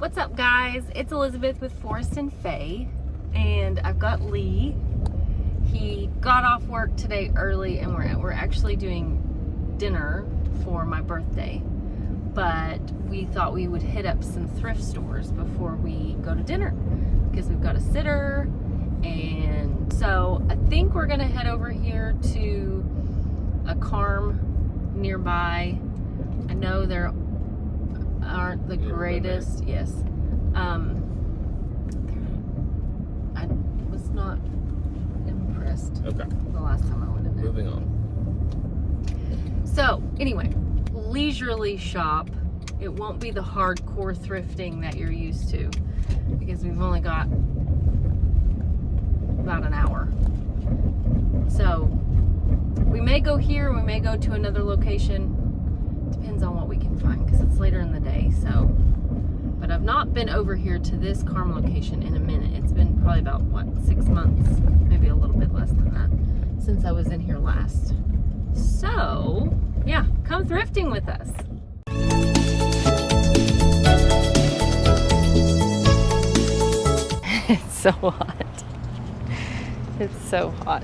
What's up, guys? It's Elizabeth with Forrest and Faye, and I've got Lee. He got off work today early, and we're actually doing dinner for my birthday, but we thought we would hit up some thrift stores before we go to dinner because we've got a sitter. And so I think we're gonna head over here to a Carm nearby. I know there aren't the greatest. Yes. I was not impressed. Okay. The last time I went in there. Moving on. So anyway, leisurely shop. It won't be the hardcore thrifting that you're used to because we've only got about an hour. So we may go here, we may go to another location. Depends on what we can find because it's later in the day. So, but I've not been over here to this Carm location in a minute. It's been probably about, what, 6 months, maybe a little bit less than that, since I was in here last. So yeah, come thrifting with us. It's so hot. It's so hot.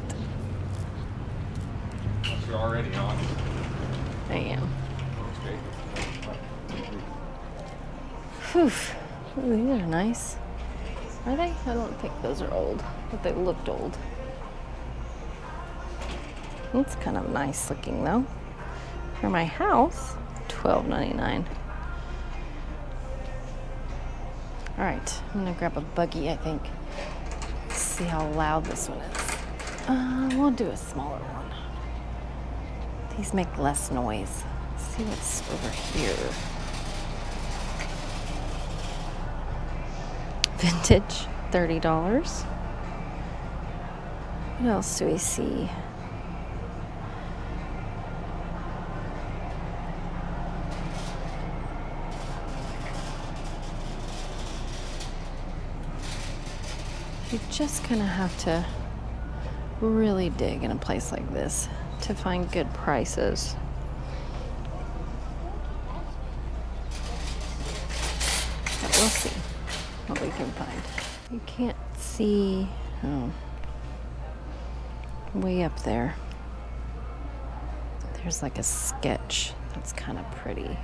You're already on. I am. Whew. Ooh, these are nice. Are they? I don't think those are old, but they looked old. It's kind of nice looking though. For my house, $12.99. All right, I'm gonna grab a buggy, I think. Let's see how loud this one is. We'll do a smaller one. These make less noise. Let's see what's over here. Vintage, $30. What else do we see? You just kind of have to really dig in a place like this to find good prices. But we'll see what we can find. You can't see, oh, way up there. There's like a sketch that's kind of pretty.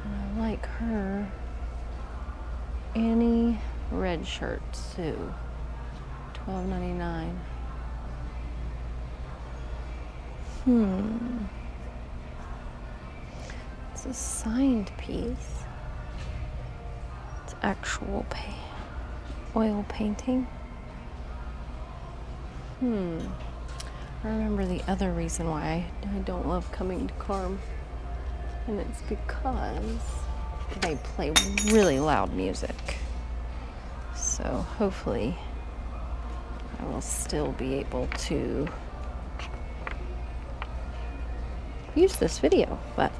And I like her. Annie red shirt, Sue, $12.99. It's a signed piece. It's actual oil painting. I remember the other reason why I don't love coming to Carm, and it's because they play really loud music. So hopefully I will still be able to use this video, but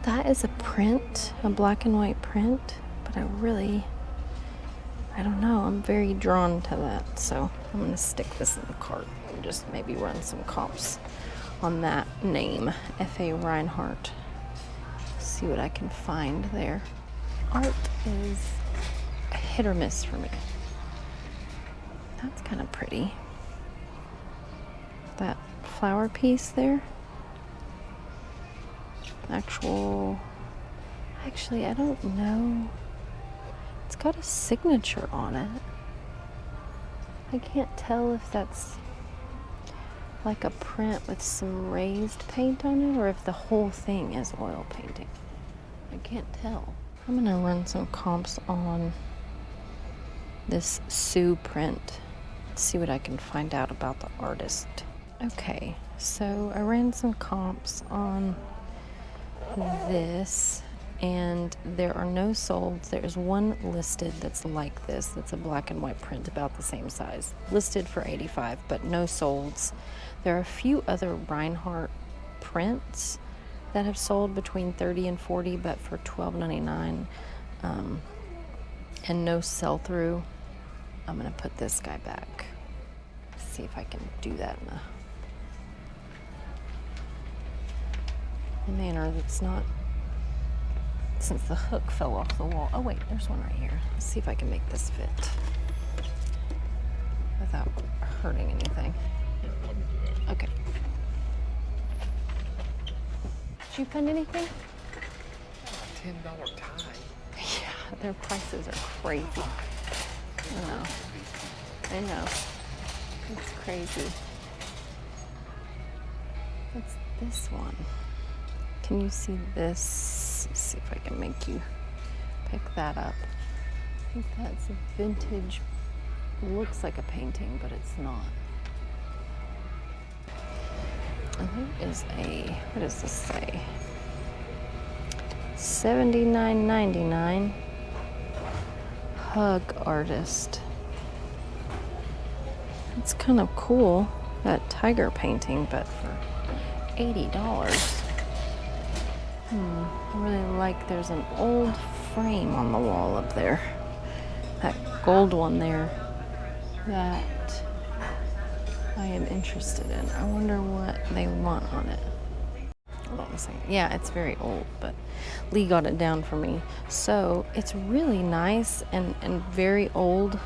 that is a print, a black and white print, but I don't know, I'm very drawn to that, so I'm gonna stick this in the cart and just maybe run some comps on that name, F.A. Reinhardt. See what I can find there. Art is a hit or miss for me. That's kind of pretty. That flower piece there. Actually, I don't know. It's got a signature on it. I can't tell if that's like a print with some raised paint on it or if the whole thing is oil painting. I can't tell. I'm gonna run some comps on this Sue print. See what I can find out about the artist. Okay, so I ran some comps on this, and there are no solds. There's one listed that's like this. That's a black and white print about the same size. Listed for $85, but no solds. There are a few other Reinhardt prints that have sold between $30 and $40, but for $12.99, and no sell-through. I'm gonna put this guy back. See if I can do that in a manner that's not since the hook fell off the wall. Oh wait, there's one right here. Let's see if I can make this fit without hurting anything. Okay. Did you find anything? $10 tie. Yeah, their prices are crazy. I know. It's crazy. What's this one? Can you see this? Let's see if I can make you pick that up. I think that's a vintage, looks like a painting, but it's not. And there is a, what does this say? $79.99. Hug artist. It's kind of cool, that tiger painting, but for $80. I really like, there's an old frame on the wall up there. That gold one there that I am interested in. I wonder what they want on it. Hold on a second. Yeah, it's very old, but Lee got it down for me. So it's really nice and very old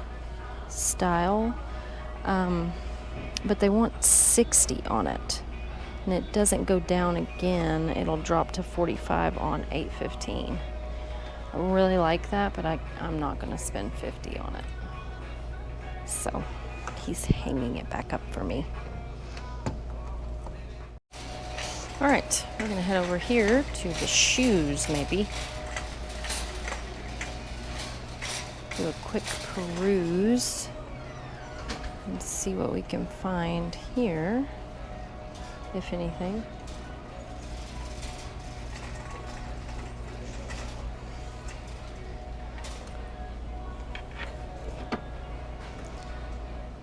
style. But they want 60 on it. And it doesn't go down again. It'll drop to 45 on 8/15. I really like that, but I'm not gonna spend 50 on it. So he's hanging it back up for me. All right, we're gonna head over here to the shoes maybe. Do a quick peruse and see what we can find here, if anything.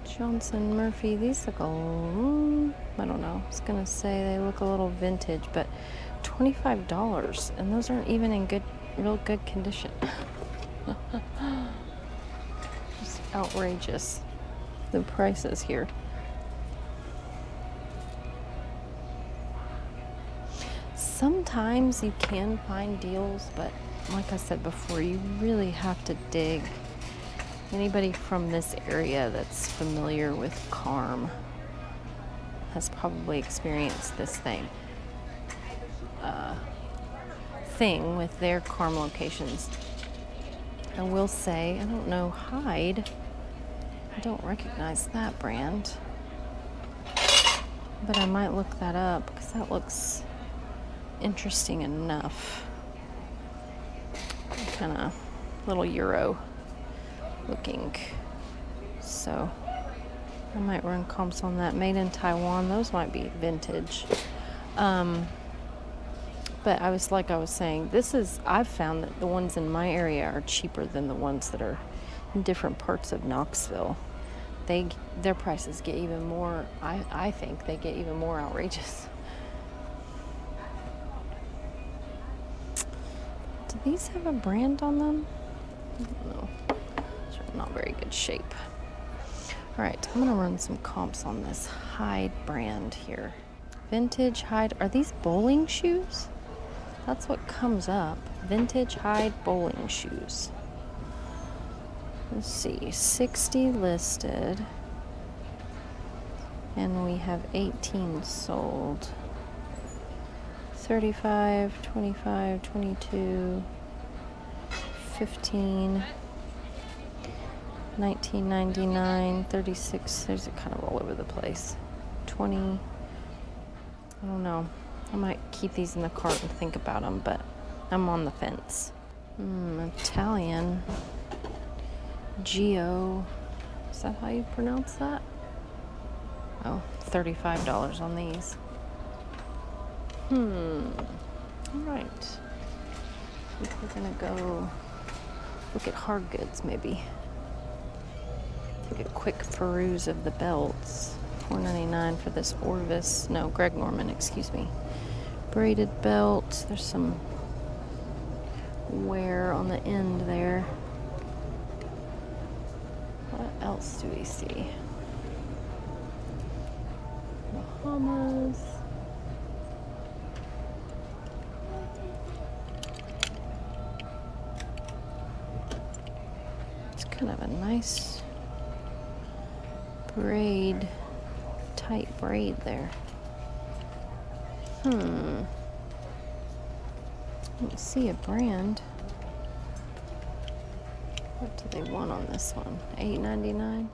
Johnson Murphy, these look I don't know, I was gonna say they look a little vintage, but $25, and those aren't even in real good condition. Just outrageous, the prices here. Sometimes you can find deals, but like I said before, you really have to dig. Anybody from this area that's familiar with Carm has probably experienced this thing with their Carm locations. I will say, I don't know, Hyde. I don't recognize that brand, but I might look that up because that looks interesting enough. Kind of little Euro looking. So I might run comps on that. Made in Taiwan. Those might be vintage. But I was saying, I've found that the ones in my area are cheaper than the ones that are in different parts of Knoxville. Their prices get even more, I think they get even more outrageous. Do these have a brand on them? I don't know. They're not very good shape. All right, I'm gonna run some comps on this Hyde brand here. Vintage Hyde, are these bowling shoes? That's what comes up. Vintage Hyde bowling shoes. Let's see, 60 listed. And we have 18 sold. 35, 25, 22, 15, 19.99, 36. There's kind of all over the place. 20. I don't know. I might keep these in the cart and think about them, but I'm on the fence. Italian. Geo. Is that how you pronounce that? Oh, $35 on these. All right. I think we're gonna go look at hard goods maybe. Take a quick peruse of the belts. $4.99 for this Orvis. No, Greg Norman, excuse me. Braided belt. There's some wear on the end there. What else do we see? Bahamas. It's kind of a nice braid, tight braid there. Let's see a brand. What do they want on this one? $8.99?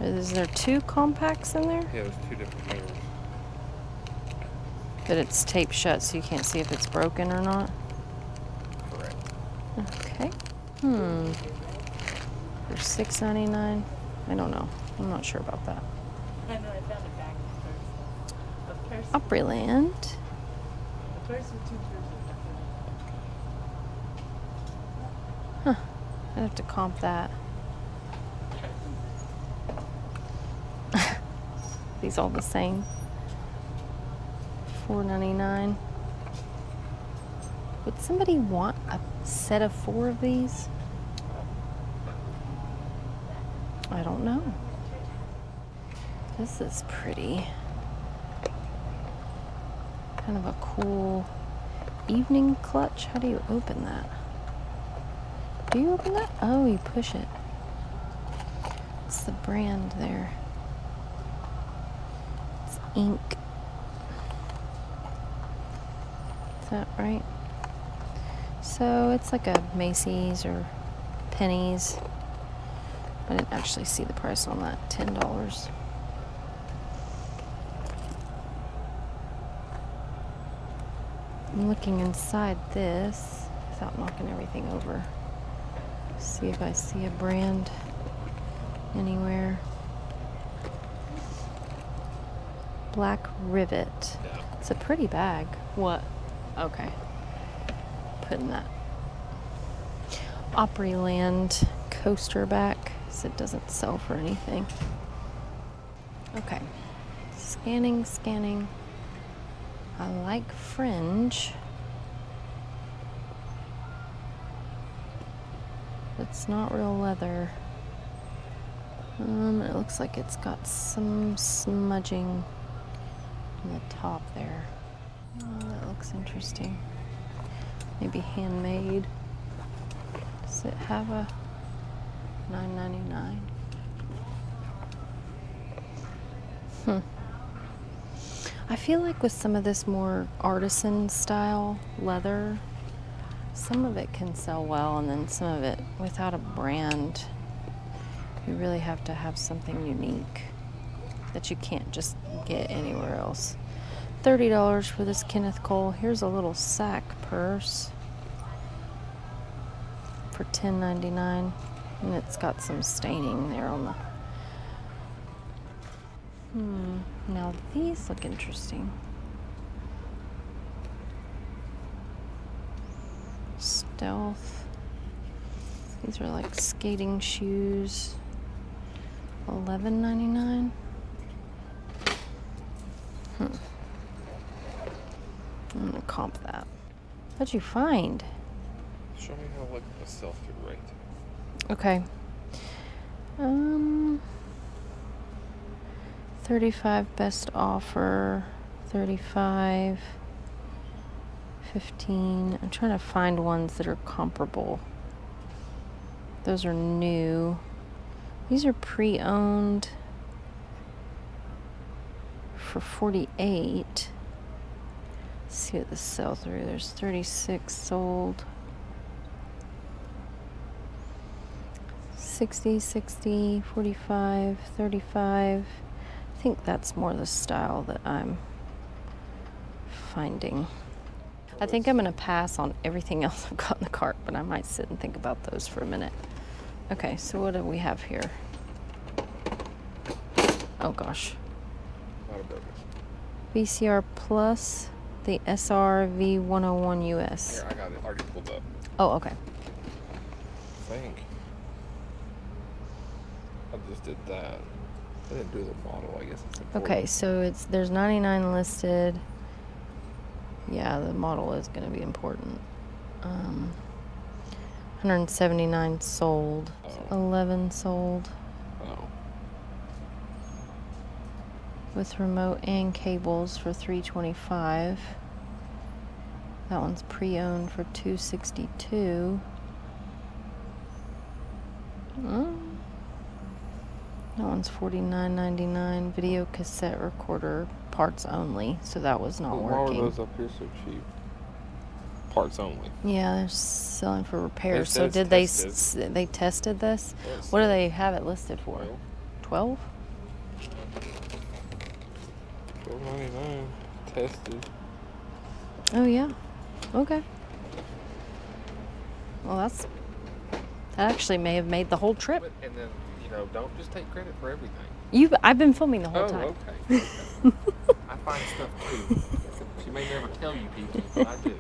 $7. Is there 2 compacts in there? Yeah, there's 2 different pairs. But it's taped shut, so you can't see if it's broken or not? Correct. Okay. For $6.99? I don't know. I'm not sure about that. I know, I found a bag of purse. Opryland. A purse with 2 jerseys. I'd have to comp that. These all the same. $4.99. Would somebody want a set of 4 of these? I don't know. This is pretty. Kind of a cool evening clutch. How do you open that? Do you open that? Oh, you push it. What's the brand there? It's Ink. Is that right? So it's like a Macy's or Penny's. I didn't actually see the price on that. $10. I'm looking inside this without knocking everything over. See if I see a brand anywhere. Black Rivet. Yeah. It's a pretty bag. What? Okay. Putting that. Opryland coaster back, so it doesn't sell for anything. Okay. Scanning, scanning. I like fringe. It's not real leather. It looks like it's got some smudging on the top there. Oh, that looks interesting. Maybe handmade. Does it have a $9.99? I feel like with some of this more artisan style leather, some of it can sell well, and then some of it without a brand, you really have to have something unique that you can't just get anywhere else. $30 for this Kenneth Cole. Here's a little sack purse for $10.99, and it's got some staining there on the... Now these look interesting. Stealth. These are like skating shoes. $11.99. I'm gonna comp that. What'd you find? Show me how like a sell-through rate. Okay. 35 best offer. 35. 15. I'm trying to find ones that are comparable. Those are new. These are pre-owned for 48. Let's see what the sell through. There's 36 sold. 60, 60, 45, 35. I think that's more the style that I'm finding. I think I'm gonna pass on everything else I've got in the cart, but I might sit and think about those for a minute. Okay, so what do we have here? Oh gosh. Not a burger. VCR Plus, the SRV 101 US. Here, I got it already pulled up. Oh, okay. I think. I just did that. I didn't do the model, I guess it's important. Okay, so there's 99 listed. Yeah, the model is going to be important. 179 sold. Oh. 11 sold. Oh. With remote and cables for $325. That one's pre-owned for $262. That one's $49.99. Video cassette recorder, parts only. So that was not Why were working. those up here so cheap? Parts only. Yeah, they're selling for repairs. So says did they tested. they tested this? Yes. What do they have it listed for? 12? $12.99. Tested. Oh yeah. Okay. Well, that actually may have made the whole trip. And then, don't just take credit for everything. I've been filming the whole time. Okay. I find stuff too. She may never tell you people, but I do.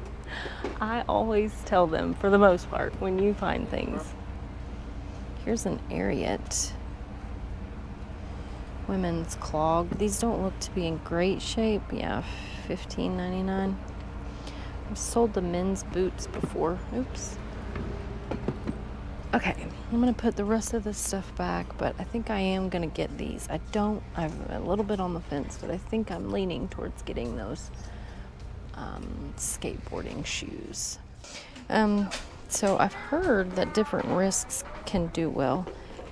I always tell them, for the most part, when you find things. Here's an Ariat women's clog. These don't look to be in great shape. Yeah, $15.99. I've sold the men's boots before. Oops. Okay, I'm gonna put the rest of this stuff back, but I think I am gonna get these. I'm a little bit on the fence, but I think I'm leaning towards getting those skateboarding shoes. So I've heard that different wrists can do well.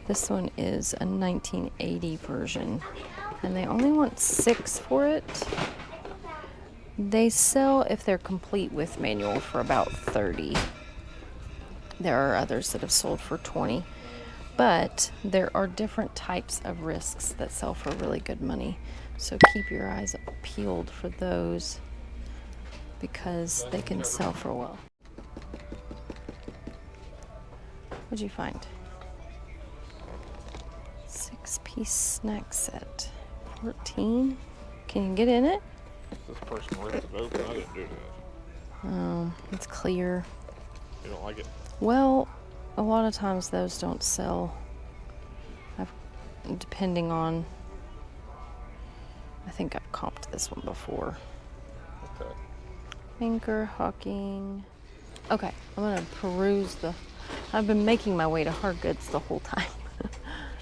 This one is a 1980 version, and they only want 6 for it. They sell, if they're complete with manual, for about 30. There are others that have sold for 20, but there are different types of wrists that sell for really good money. So keep your eyes peeled for those, because they can sell for well. What'd you find? 6-piece snack set. 14. Can you get in it? This person ripped it open. I didn't do that. Oh, it's clear. You don't like it? Well, a lot of times those don't sell. Depending on, I think I've comped this one before. Okay. Anchor, Hawking. Okay, I'm gonna peruse I've been making my way to hard goods the whole time.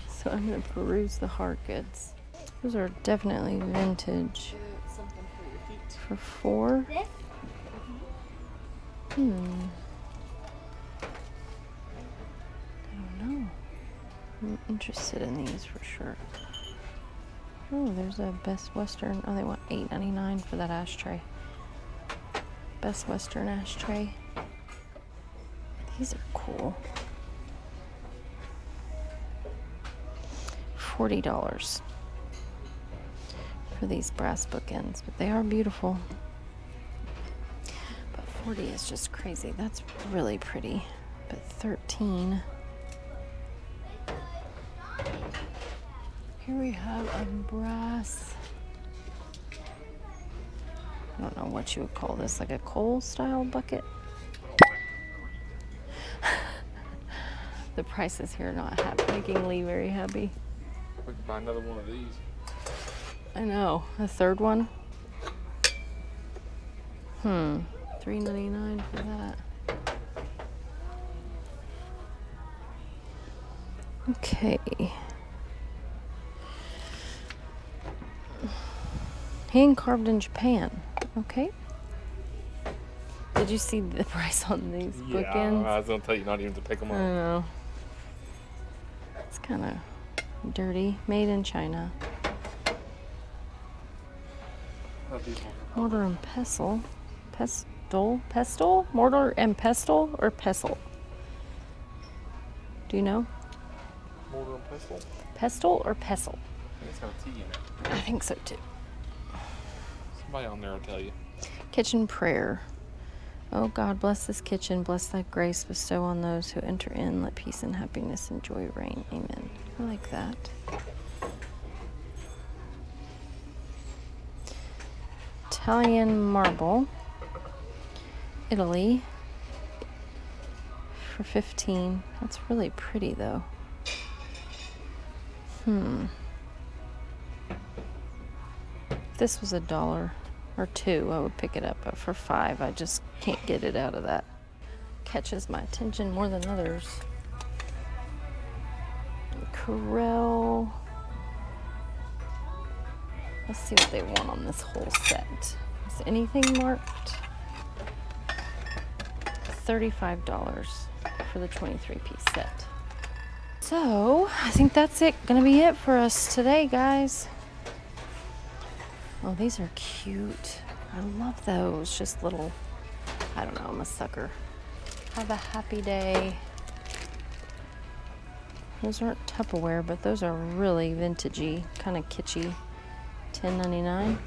So I'm gonna peruse the hard goods. Those are definitely vintage. Something for your feet. For 4? I don't know. I'm interested in these for sure. Oh, there's a Best Western. Oh, they want $8.99 for that ashtray. Best Western ashtray. These are cool. $40 for these brass bookends, but they are beautiful. But 40 is just crazy. That's really pretty. But 13. Here we have a brass, I don't know what you would call this, like a coal style bucket. The prices here are not making Lee very happy. We can buy another one of these. I know. A third one? $3.99 for that. Okay. Hand carved in Japan. Okay. Did you see the price on these bookends? I was gonna tell you not even to pick them I up. know. It's kind of dirty. Made in China. Mortar and pestle. Pestle? Mortar and pestle or pestle? Do you know? Mortar and pestle? Pestle or pestle? I think it's got a T in it. I think so too. Somebody on there will tell you. Kitchen prayer. Oh God, bless this kitchen, bless thy grace, bestow on those who enter in, let peace and happiness and joy reign. Amen. I like that. Italian marble. Italy. For 15. That's really pretty though. If this was $1 or $2, I would pick it up, but for $5, I just can't get it out of that. Catches my attention more than others. Corel. Let's see what they want on this whole set. Is anything marked? $35 for the 23-piece set. So I think that's gonna be it for us today, guys. Oh, these are cute. I love those. Just little, I don't know, I'm a sucker. Have a happy day. Those aren't Tupperware, but those are really vintagey, kind of kitschy. $10.99.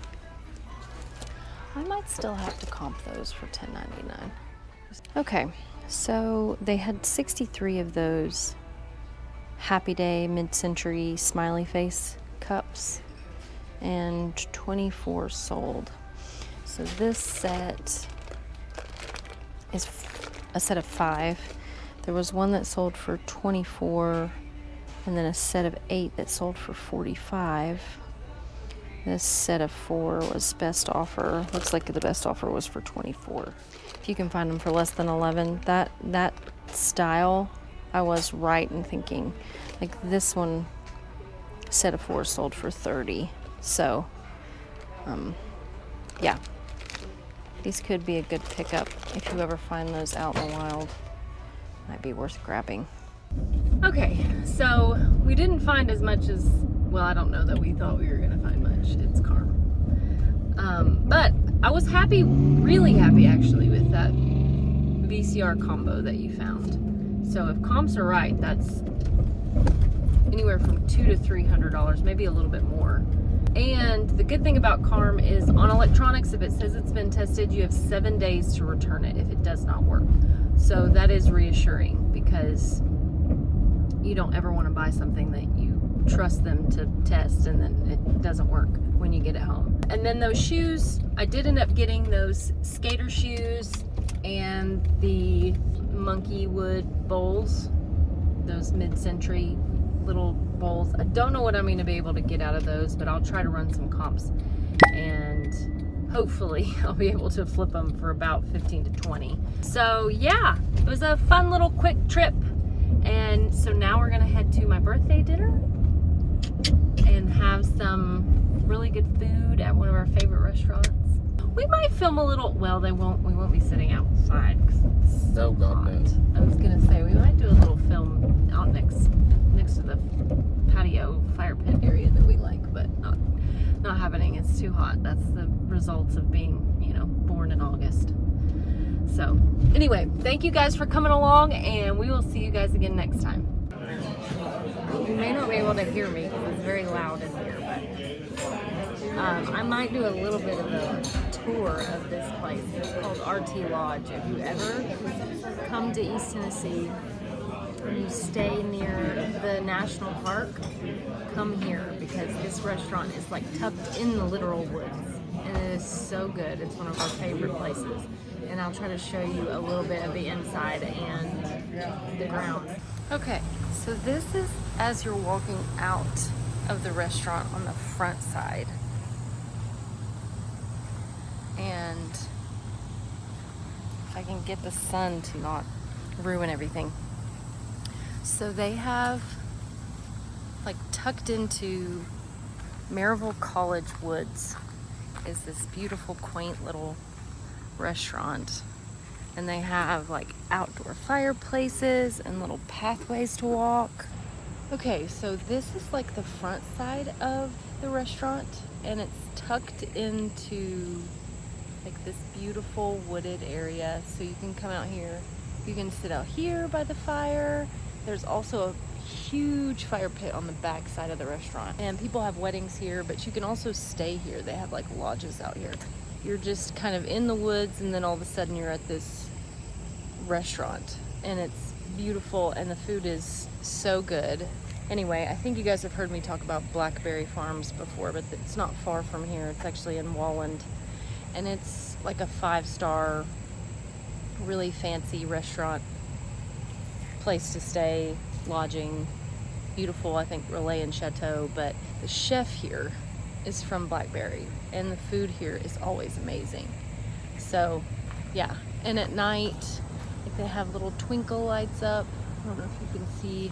I might still have to comp those for $10.99. Okay, so they had 63 of those Happy Day mid-century smiley face cups, and 24 sold. So this set is a set of 5. There was one that sold for 24, and then a set of 8 that sold for 45. This set of 4 was best offer. Looks like the best offer was for 24. If you can find them for less than 11, that style, I was right in thinking. Like this one, set of 4 sold for 30. So, yeah. These could be a good pickup if you ever find those out in the wild. Might be worth grabbing. Okay, so we didn't find as much as, well, I don't know that we thought we were gonna find much. It's Carm. But I was happy, really happy actually, with that VCR combo that you found. So if comps are right, that's anywhere from $200 to $300, maybe a little bit more. And the good thing about Carm is on electronics, if it says it's been tested, you have 7 days to return it if it does not work. So that is reassuring, because you don't ever want to buy something that you trust them to test and then it doesn't work when you get it home. And then those shoes, I did end up getting those skater shoes and the monkey wood bowls, those mid-century little bowls. I don't know what I'm going to be able to get out of those, but I'll try to run some comps and hopefully I'll be able to flip them for about 15 to 20. So yeah, it was a fun little quick trip. And so now we're going to head to my birthday dinner and have some really good food at one of our favorite restaurants. We might film a little, well, we won't be sitting outside because it's so hot. I was going to say, we might do a little film out next to the patio fire pit area that we like, but not happening. It's too hot. That's the results of being, born in August. So anyway, thank you guys for coming along, and we will see you guys again next time. You may not be able to hear me because it's very loud in here, but I might do a little bit of a tour of this place. It's called RT Lodge. If you ever come to East Tennessee and you stay near the national park, come here, because this restaurant is like tucked in the literal woods, and it is so good. It's one of our favorite places. And I'll try to show you a little bit of the inside and the grounds. Okay, so this is as you're walking out of the restaurant on the front side. And if I can get the sun to not ruin everything. So they have, like, tucked into Maryville College Woods is this beautiful, quaint little restaurant, and they have like outdoor fireplaces and little pathways to walk. Okay, so this is like the front side of the restaurant, and it's tucked into like this beautiful wooded area, so you can come out here, you can sit out here by the fire. There's also a huge fire pit on the back side of the restaurant, and people have weddings here, but you can also stay here. They have like lodges out here. You're just kind of in the woods, and then all of a sudden you're at this restaurant, and it's beautiful, and the food is so good. Anyway, I think you guys have heard me talk about Blackberry Farms before, but it's not far from here. It's actually in Walland, and it's like a 5-star, really fancy restaurant, place to stay, lodging, beautiful, I think, relais and chateau. But the chef here is from Blackberry, and the food here is always amazing. So yeah, and at night, like, they have little twinkle lights up. I don't know if you can see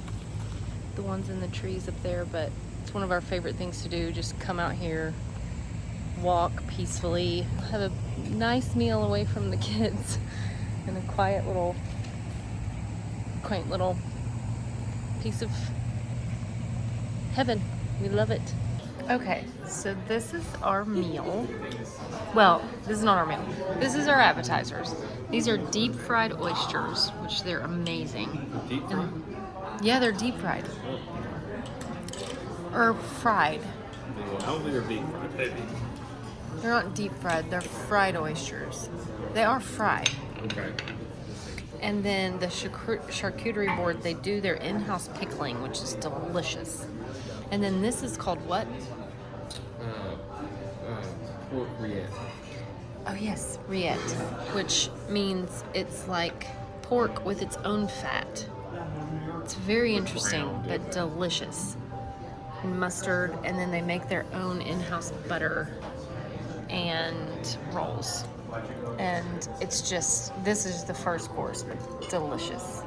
the ones in the trees up there, but it's one of our favorite things to do. Just come out here, walk peacefully, have a nice meal away from the kids in a quiet little, quaint little piece of Heaven. We love it. Okay, so this is our meal. Well, this is not our meal. This is our appetizers. These are deep fried oysters, which they're amazing. Deep fried? Yeah, they're deep fried. Or fried. I don't think they're deep fried, baby. They're not deep fried, they're fried oysters. They are fried. Okay. And then the charcuterie board, they do their in-house pickling, which is delicious. And then this is called what? Pork rillette. Oh yes, rillette, which means it's like pork with its own fat. It's very interesting, but delicious. And mustard, and then they make their own in-house butter and rolls. And it's just, this is the first course, but delicious.